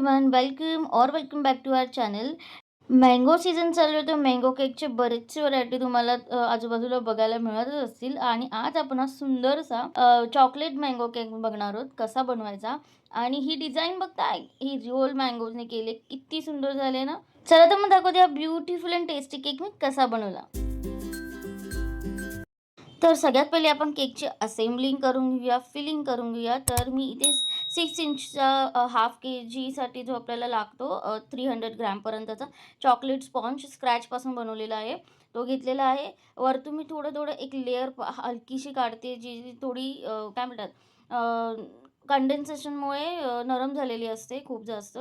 Everyone, welcome back to our channel. Mango season चालू आहे, तर मँगो केकचे बरेचसे व्हरायटी तुम्हाला आजूबाजूला बघायला मिळतच असतील. आणि आज आपण हा सुंदरसा चॉकलेट मँगो केक बघणार आहोत, कसा बनवायचा. आणि ही डिझाईन बघताय, ही रिओल मँगोजने केले, किती सुंदर झाले ना. चला तर मग दाखवते हा ब्युटिफुल अँड टेस्टी केक मी कसा बनवला. तर सगळ्यात पहिले आपण केकची असेंबलिंग करून घेऊया, फिलिंग करून घेऊया. तर मी इथे 6 इंचचा हाफ के जीसाठी जो आपल्याला लागतो 300 ग्रॅमपर्यंतचा चॉकलेट स्पॉन्ज स्क्रॅचपासून बनवलेला आहे, तो घेतलेला आहे. वरतून मी थोडं एक लेअर हलकीशी काढते, जी थोडी काय म्हणतात, कंडेन्सेशनमुळे नरम झालेली असते खूप जास्त.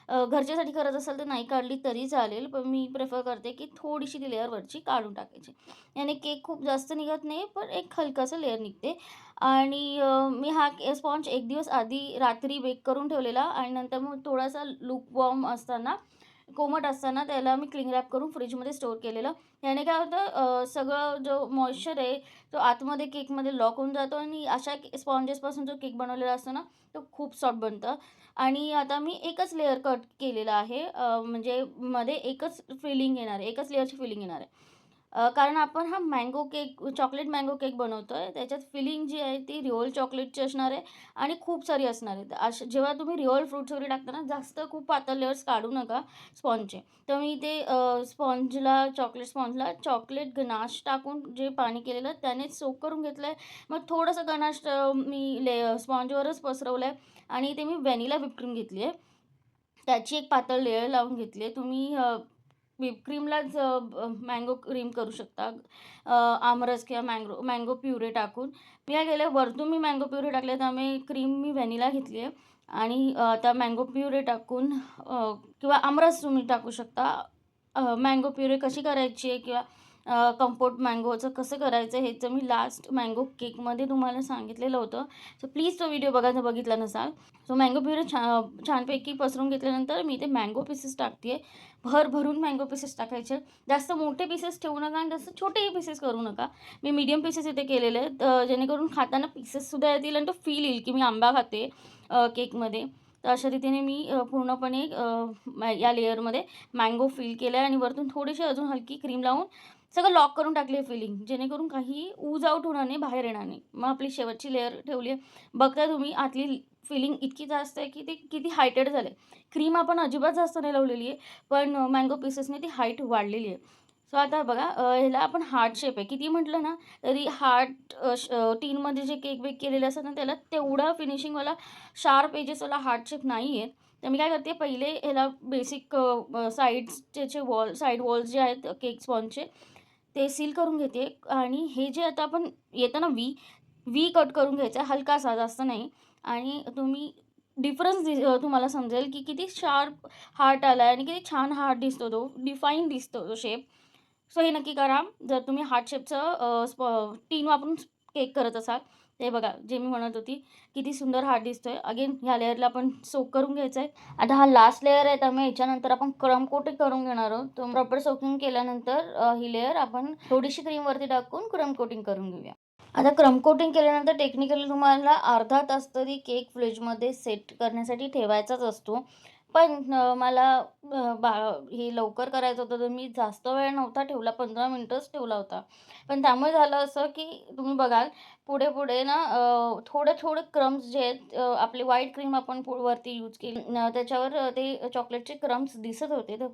घरच्यासाठी करत असाल तर नाही काढली तरी चालेल, पण मी प्रेफर करते की थोडीशी ती लेअर वरची काढून टाकायची. याने केक खूप जास्त निघत नाही, पण एक हलकासा लेअर निघते. आणि मी हा स्पॉन्ज एक दिवस आधी रात्री बेक करून ठेवलेला आणि नंतर मग थोडासा लूकवॉर्म असताना, कोमट असताना त्याला मी क्लिंग रॅप करून फ्रिजमध्ये स्टोअर केलेलं. याने काय होतं, सगळं जो मॉइश्चर आहे तो आतमध्ये केकमध्ये लॉक होऊन जातो आणि अशा स्पॉन्जेसपासून जो केक बनवलेला असतो ना, तो खूप सॉफ्ट बनतं. आणि आता मी एकच लेयर कट केलेला आहे, म्हणजे मध्ये एकच फिलिंग येणार आहे, एकच लेयरची फिलिंग येणार आहे. कारण आपण हा mango cake, chocolate mango cake बनवतोय. त्याच्यात फिलिंग जी आहे ती रिओल चॉकलेटची असणार आहे आणि खूप सारी असणार आहे. अशा जेव्हा तुम्ही रिओल फ्रुट्स वगैरे टाकता ना, जास्त खूप पातळ लेयर्स काढू नका स्पॉन्जचे. तर मी ते चॉकलेट स्पॉन्जला चॉकलेट गनाश टाकून जे पाणी केलेलं त्याने सोक करून घेतलंय. मग थोडंसं गनाश मी स्पॉन्जवरच पसरवलंय आणि ते मी व्हॅनिला व्हिप क्रीम घेतली आहे. त्याची एक पातळ लेयर लावून घेतली आहे. तुम्ही व्हिप क्रीमलाच मँगो क्रीम करू शकता. आमरस किंवा मँगो प्युरे टाकून. मी काय केलं, वरतून मी मँगो प्युरे टाकले, त्यामुळे क्रीम मी व्हॅनिला घेतली आहे. आणि आता मँगो प्युरे टाकून किंवा आमरस तुम्ही टाकू शकता. मँगो प्युरे कशी करायची आहे किंवा कंपोट मँगोचं कसं करायचं ह्याचं मी लास्ट मँगो केकमध्ये तुम्हाला सांगितलेलं होतं. सो प्लीज तो व्हिडिओ बघितला नसाल. सो मँगो प्युरे छानपैकी पसरून घेतल्यानंतर मी ते मँगो पीसेस टाकते आहे. भरभरून मँगो पीसेस टाकायचे. जास्त मोठे पीसेस ठेवू नका आणि जास्त छोटेही पीसेस करू नका. मी मीडियम पीसेस इथे केलेले आहेत, जेणेकरून खाताना पीसेससुद्धा येतील आणि तो फील येईल की मी आंबा खाते केकमध्ये. तर अशा रीतीने मी पूर्णपणे या लेयरमध्ये मँगो फिल केलं आहे आणि वरतून थोडीशी अजून हलकी क्रीम लावून सगळं लॉक करून टाकली आहे फिलिंग, जेणेकरून काही ऊज आउट होणार नाही, बाहेर येणार नाही. मग आपली शेवटची लेयर ठेवली आहे. बघता तुम्ही आतली फिलिंग इतकी जास्त आहे की ते किती हायटेड झाले. क्रीम आपण अजिबात जास्त नाही लावलेली आहे, पण मँगो पीसेसने ती हाईट वाढलेली आहे. सो आता बघा, ह्याला आपण हार्ट शेप आहे. किती म्हटलं ना तरी हार्ट टीनमध्ये जे केक बेक केलेले असतात ना, त्याला तेवढा फिनिशिंगवाला शार्प एजेसवाला हार्ट शेप नाही आहे. तर मी काय करते, पहिले ह्याला बेसिक साईड्सचे साईड वॉल्स जे आहेत केक स्पॉन्जचे, ते सील करून घेते. आणि हे जे आता आपण येतं ना व्ही कट करून घ्यायचा हलकासा, जास्त नाही. आणि डिफरन्स तुम्हाला समजेल की किती शार्प हार्ट आला आहे आणि किती छान हार्ट दिसतो, तो डिफाईन दिसतो तो शेप. सो हे नक्की करा जर तुम्ही हार्ट शेपचं टीन वापरून केक करत असाल. ते बघा, जे मी म्हणत होती, किती सुंदर हार्ट दिसतोय. अगेन ह्या लेअरला आपण सोक करून घ्यायचं आहे. आता हा लास्ट लेयर आहे, त्यामुळे याच्यानंतर आपण क्रम कोटिंग करून घेणार आहोत. तर प्रॉपर सोकिंग केल्यानंतर ही लेयर आपण थोडीशी क्रीमवरती टाकून क्रम कोटिंग करून घेऊया. आता क्रम कोटिंग केल्यानंतर टेक्निकली तुम्हाला अर्धा तास तरी केक फ्रिजमध्ये सेट करण्यासाठी ठेवायचाच असतो. पण मला हे लवकर करायचं होतं, तर मी जास्त वेळ नव्हता ठेवला, 15 मिनिटंच ठेवला होता. पण त्यामुळे झालं असं की तुम्ही बघाल पुढे ना, थोडे क्रम्स जे आहेत, आपली व्हाईट क्रीम आपण वरती यूज केली, त्याच्यावर ते चॉकलेटचे क्रम्स दिसत होते. तर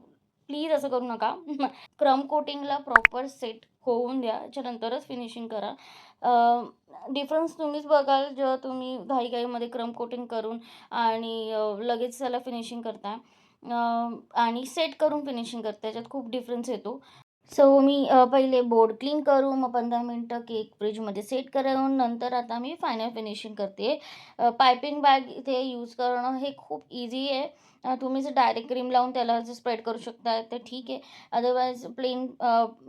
प्लीज असं करू नका. क्रम कोटिंगला प्रॉपर सेट होऊन द्या, त्याच्यानंतरच फिनिशिंग करा. डिफरन्स तुम्हीच बघाल जेव्हा तुम्ही घाईघाईमध्ये क्रम कोटिंग करून आणि लगेच त्याला फिनिशिंग करता आणि सेट करून फिनिशिंग करता, त्याच्यात खूप डिफरन्स येतो. सो मी पहिले बोर्ड क्लीन करून मग 15 मिनिटं केक फ्रिजमध्ये सेट करून नंतर आता मी फायनल फिनिशिंग करते. पायपिंग बॅग इथे यूज करणं हे खूप इझी आहे. तुम्ही जर डायरेक्ट क्रीम लावून त्याला जर स्प्रेड करू शकता तर ठीक आहे. अदरवाईज प्लेन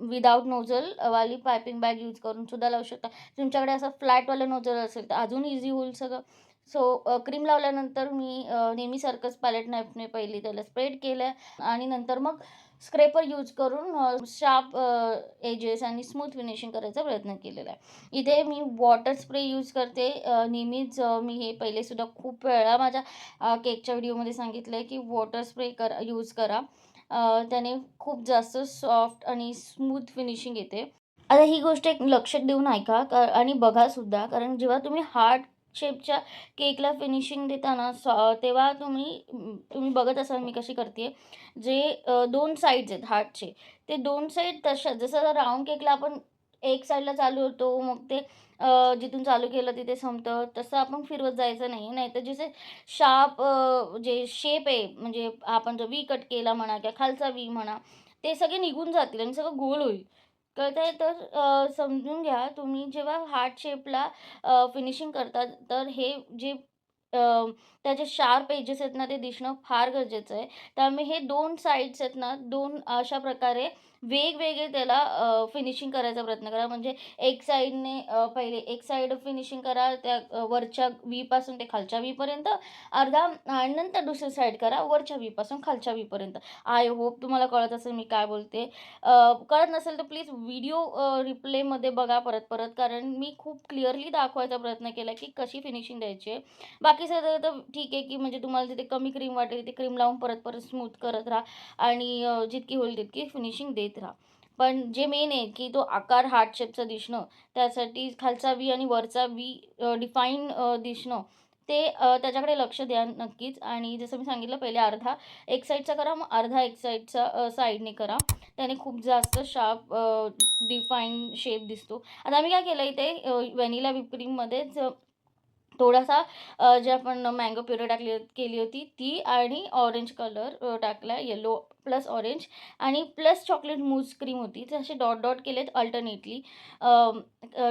विदाऊट नोझल वाली पायपिंग बॅग यूज करून सुद्धा लावू शकता. तुमच्याकडे असं फ्लॅटवालं नोझल असेल तर अजून इझी होईल सगळं. सो क्रीम लावल्यानंतर मी नेहमीसारखंच पॅलेट नाईफने पहिली त्याला स्प्रेड केलं आणि नंतर मग स्क्रेपर यूज करून शार्प एजेस आणि स्मूथ फिनिशिंग करायचा प्रयत्न केलेला आहे. इथे मी वॉटर स्प्रे यूज करते. नेहमीच मी हे पहिलेसुद्धा खूप वेळा माझ्या केकच्या व्हिडिओमध्ये सांगितलं आहे, की वॉटर स्प्रे यूज करा. त्याने खूप जास्त सॉफ्ट आणि स्मूथ फिनिशिंग येते. आता ही गोष्ट एक लक्षात देऊन ऐका आणि बघासुद्धा, कारण जेव्हा तुम्ही हार्ट शेपच्या केकला फिनिशिंग देता ना, तेव्हा तुम्ही बघत असाल मी कशी करते. जे 2 साइड्स आहेत हार्टचे, ते 2 साइड तशा जसं राउंड केकला आपण एक साइडला चालू होतो, मग ते जिथून चालू केलं तिथे संपतं, तसं आपण फिरवत जायचं नाही. नाहीतर जसे शार्प जे शेप आहे, म्हणजे आपण जो व्ही कट केला म्हणा किंवा खालचा व्ही म्हणा, ते सगळे निघून जातील आणि सगळं गोल होईल. कळतंय? तर समजून घ्या तुम्ही जेव्हा हार्ट शेपला फिनिशिंग करता, तर हे जे अ, त्याचे शार्प एजेस आहेत ना, ते दिसणं फार गरजेचं आहे. त्यामुळे हे 2 साइड्स आहेत ना, 2 अशा प्रकारे वेगवेगळे त्याला फिनिशिंग करायचा प्रयत्न करा. म्हणजे एक साइडने पहिले एक साइड फिनिशिंग करा त्या वरच्या व्हीपासून ते खालच्या व्हीपर्यंत अर्धा आणि नंतर दुसरी साइड करा वरच्या व्हीपासून खालच्या व्हीपर्यंत. आय होप तुम्हाला कळत असेल मी काय बोलते. कळत नसेल तर प्लीज व्हिडिओ रिप्लेमध्ये बघा परत-परत, कारण मी खूप क्लिअरली दाखवायचा प्रयत्न केला की कशी फिनिशिंग द्यायची आहे. बाकी सगळं तर ठीक आहे, की म्हणजे तुम्हाला जिथे कमी क्रीम वाटेल तिथे क्रीम लावून परत-परत स्मूथ करत राहा आणि जितकी होईल तितकी फिनिशिंग देत राहा. पण जे मेन आहे, की तो आकार हार्ट शेपचा दिसणं, त्यासाठी खालचा व्ही आणि वरचा व्ही डिफाईन दिसणं, ते त्याच्याकडे लक्ष द्या नक्कीच. आणि जसं मी सांगितलं पहिले अर्धा एक साइडचा करा, मग अर्धा एक साइडचा साइडने करा. त्याने खूप जास्त शार्प डिफाईन शेप दिसतो. आता आम्ही काय केलं इथे व्हॅनिला व्हिप क्रीममध्येच थोडासा जे आपण मँगो प्युरी केली होती ती आणि ऑरेंज कलर टाकला, येलो प्लस ऑरेंज आणि प्लस चॉकलेट मूस क्रीम होती. ते असे डॉट-डॉट केलेत अल्टरनेटली.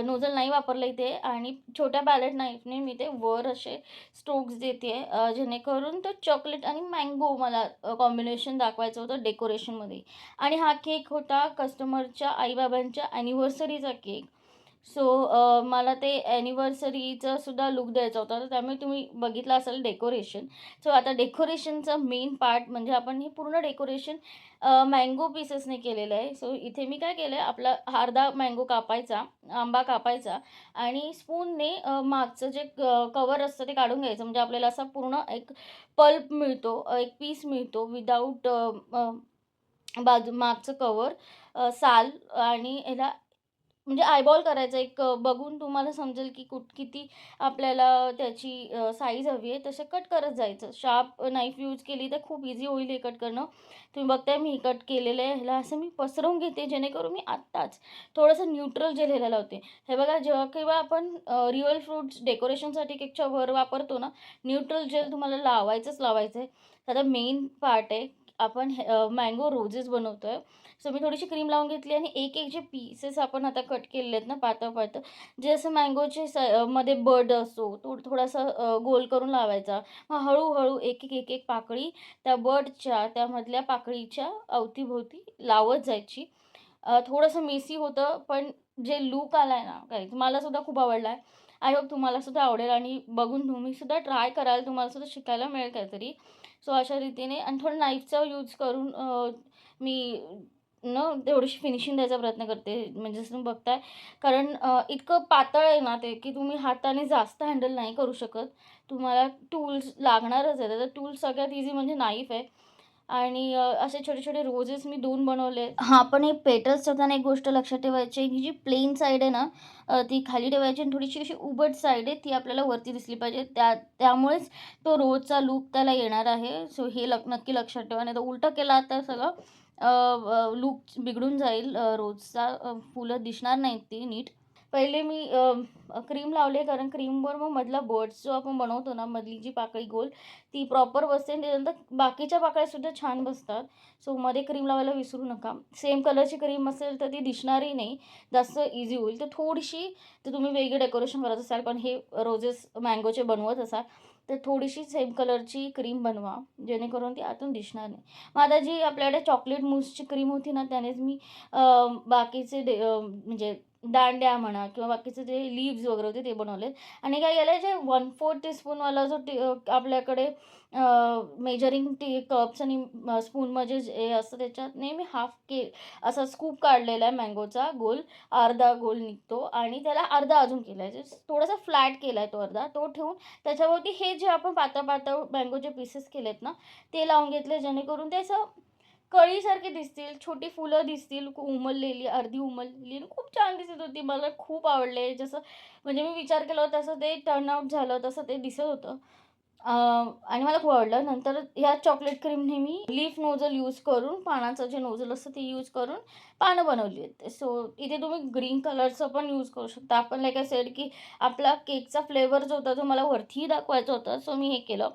नोझल नाही वापरलं इथे आणि छोट्या पॅलेट नाईफने मी ते वर असे स्ट्रोक्स देते जेणेकरून तो चॉकलेट आणि मँगो मला कॉम्बिनेशन दाखवायचं होतं डेकोरेशनमध्ये. आणि हा केक होता कस्टमरच्या आई-बाबांच्या अॅनिव्हर्सरीचा केक. सो मला ते अॅनिव्हर्सरीचं सुद्धा लूक द्यायचा होता. तर त्यामुळे तुम्ही बघितलं असेल डेकोरेशन. सो आता डेकोरेशनचा मेन पार्ट म्हणजे आपण हे पूर्ण डेकोरेशन मँगो पीसेसने केलेलं आहे. सो इथे मी काय केलं आहे, आपला अर्धा मँगो कापायचा, आंबा कापायचा आणि स्पूनने मागचं जे कव्हर असतं ते काढून घ्यायचं. म्हणजे आपल्याला असा पूर्ण एक पल्प मिळतो, एक पीस मिळतो विदाऊट मागचं कव्हर, साल आणि ह्याला म्हणजे आयबॉल करायचं एक बघून तुम्हाला समजेल की किती आपल्याला त्याची साईज हवी आहे तसं कट करत जायचं. शार्प नाईफ यूज केली तर खूप इझी होईल हे कट करणं. तुम्ही बघताय मी कट केलेलं आहे. ह्याला असं मी पसरवून घेते जेणेकरून मी आत्ताच थोडंसं न्यूट्रल जेल ह्याला लावते. हे बघा जेव्हा केव्हा आपण रिअल फ्रुट्स डेकोरेशनसाठी केकच्या वर वापरतो ना, न्यूट्रल जेल तुम्हाला लावायचंच लावायचं आहे. आता मेन पार्ट आहे. आपण मँगो रोजेस बनवतोय. सो मी थोडीशी क्रीम लावून घेतली आणि एक-एक जे पीसेस आपण आता कट केलेले आहेत ना पातळ-पातळ, जे असं मँगोचे मध्ये बड असतो, तो थोडासा गोल करून लावायचा. मग हळू-हळू एक-एक, एक-एक पाकळी त्या बडच्या, त्यामधल्या पाकळीच्या अवतीभोवती लावत जायची. थोडंसं मेसी होतं, पण जे लूक आलाय ना गाईज, मला सुद्धा खूप आवडला आहे. आय होप तुम्हाला सुद्धा आवडेल आणि बघून तुम्ही सुद्धा ट्राय कराल. तुम्हाला सुद्धा शिकायला मिळेल काहीतरी. सो अशा रीतीने आणि थोडं नाईफचा यूज करून मी तेवढीशी फिनिशिंग द्यायचा प्रयत्न करते. म्हणजे जसं तुम्ही बघताय, कारण इतकं पातळ आहे ना ते, की तुम्ही हाताने जास्त हँडल नाही करू शकत. तुम्हाला टूल्स लागणारच आहे. तर टूल्स सगळ्यात ईझी म्हणजे नाईफ आहे. आणि असे छोटे-छोटे रोजेस मी 2 बनवले. हां, पण हे पेटल्स ठेवताना एक गोष्ट लक्षात ठेवायची आहे, ही जी प्लेन साईड आहे ना, ती खाली ठेवायची आणि थोडीशी अशी उबट साईड आहे, ती आपल्याला वरती दिसली पाहिजे. त्यामुळेच तो रोजचा लूक त्याला येणार आहे. सो हे नक्की लक्षात ठेवा. नाहीतर उलटं केला तर सगळं लूक बिघडून जाईल रोजचा. फुलं दिसणार नाहीत ती नीट. पहिले मी क्रीम लावली कारण क्रीमवर मग मधला बर्ड्स जो आपण बनवतो ना, मधली जी पाकळी गोल, ती प्रॉपर बसते आणि त्याच्यानंतर बाकीच्या पाकळ्यासुद्धा छान बसतात. सो मध्ये क्रीम लावायला विसरू नका. सेम कलरची क्रीम असेल तर ती दिसणारही नाही. जास्त ईझी होईल. तर थोडीशी, तर तुम्ही वेगळी डेकोरेशन करत असाल, पण हे रोजेस मँगोचे बनवत असाल, तर थोडीशी सेम कलरची क्रीम बनवा, जेणेकरून ती आतून दिसणार नाही. मग आता जी आपल्याकडे चॉकलेट मूसची क्रीम होती ना, त्यानेच मी बाकीचे म्हणजे दांड्या म्हणा किंवा बाकीचे जे लीव्हज वगैरे होते ते बनवलेत. आणि काय केलंय, जे 1/4 टीस्पूनवाला जो आपल्याकडे मेजरिंग कप्स आणि स्पून म्हणजे जे असतं त्याच्यात मी हाफ असा स्कूप काढलेला आहे मँगोचा गोल, अर्धा गोल निघतो आणि त्याला अर्धा अजून केलाय. थोडासा फ्लॅट केलाय तो अर्धा. तो ठेवून त्याच्यावरती हे जे आपण पातळ-पातळ मँगोचे पीसेस केलेत ना, ते लावून घेतले, जेणेकरून ते असं कळीसारखे दिसतील, छोटी फुलं दिसतील, उमललेली, अर्धी उमललेली आणि खूप छान दिसत होती. मला खूप आवडले. जसं म्हणजे मी विचार केला होता तसं ते टर्न आउट झालं, तसं ते दिसत होतं. आणि मला खूप आवडलं. नंतर ह्या चॉकलेट क्रीमने मी लीफ नोझल यूज करून, पानाचं जे नोझल असतं ते यूज करून पानं बनवली आहेत. सो इथे तुम्ही ग्रीन कलरचं पण यूज करू शकता. आपण लाइक आय सेड, की आपला केकचा फ्लेवर जो होता तो मला वरतीही दाखवायचा होता. सो मी हे केलं.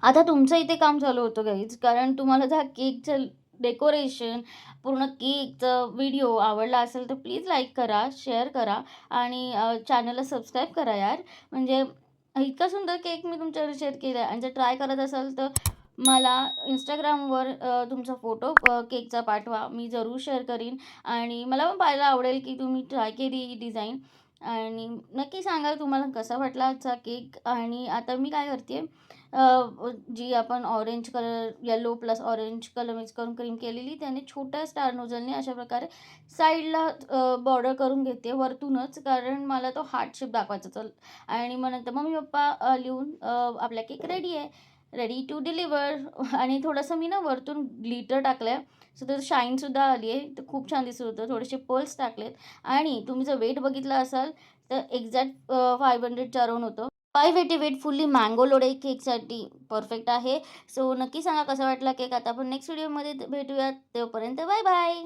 आता तुमचं इथे काम चालू होतं गाईज, कारण तुम्हाला त्या केकचं डेकोरेशन, पूर्ण केकचं व्हिडिओ आवडला असेल तर प्लीज लाईक करा, शेअर करा आणि चॅनलला सबस्क्राईब करा यार. म्हणजे इतका सुंदर केक मी तुमच्याकडे शेअर केला आहे आणि जर ट्राय करत असाल तर मला Instagramवर तुमचा फोटो केकचा पाठवा. मी जरूर शेअर करीन आणि मला पण पाहायला आवडेल की तुम्ही ट्राय केली ही डिझाईन. आणि नक्की सांगा तुम्हाला कसा वाटला आजचा केक. आणि आता मी काय करते, जी आपण orange colour, yellow plus orange colour mix करून क्रीम केलेली, त्याने छोट्या स्टार नोझलने अशा प्रकारे साईडला बॉर्डर करून घेते वरतूनच, कारण मला तो हार्ट शेप दाखवायचा चल. आणि मग नंतर मम्मी पप्पा लिहून आपला केक रेडी आहे, रेडी टू डिलिव्हर. आणि थोडंसं मी ना वरतून ग्लिटर टाकलं, सो त्याचं शाईनसुद्धा आली आहे, तर खूप छान दिसत होतं. थोडेसे पर्ल्स टाकलेत आणि तुम्ही जर वेट बघितलं असाल तर एक्झॅक्ट 500च्या अराउंड होतं. 580 weight fully mango Lode केकसाठी perfect आहे. सो नक्की सांगा कसा वाटला केक. आता आपण नेक्स्ट व्हिडिओमध्ये भेटूयात. तोपर्यंत बाय बाय.